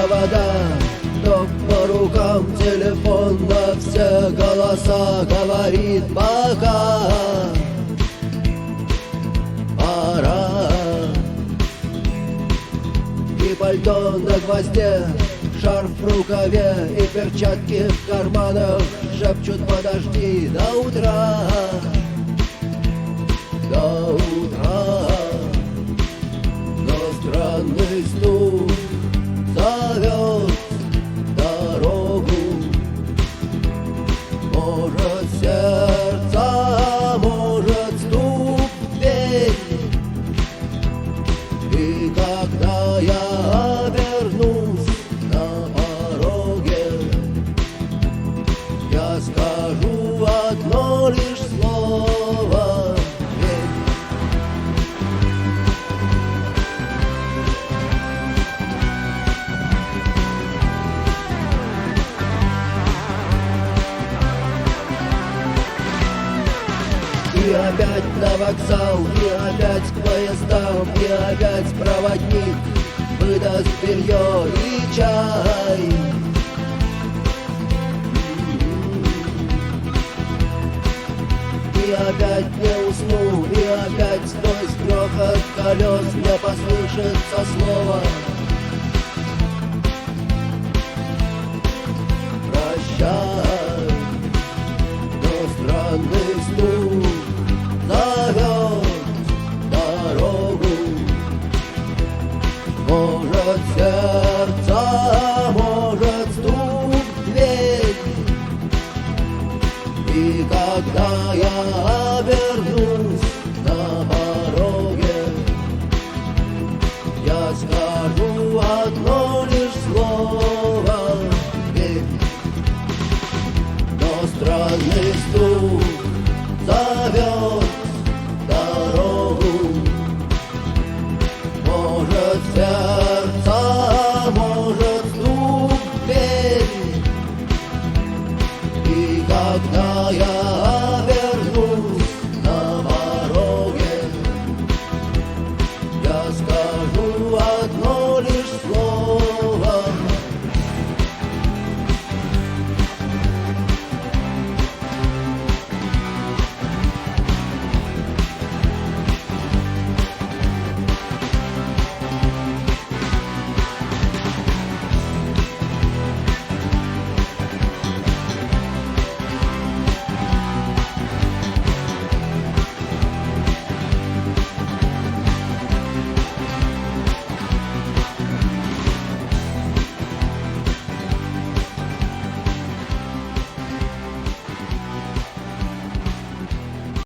провода, ток по рукам, телефон на все голоса говорит пока. Пора. И пальто на гвозде, шарф в рукаве и перчатки в карманах шепчут: подожди до утра, до утра. Но странный стук зовет дорогу. Может, сердце, может, стук в дверь. И когда я обернусь на пороге, я скажу одно лишь слово: дверь. И опять на вокзал, и опять к поездам, и опять проводник выдаст белье и чай. И опять не усну, и опять сквозь грохот колес мне послышится слово: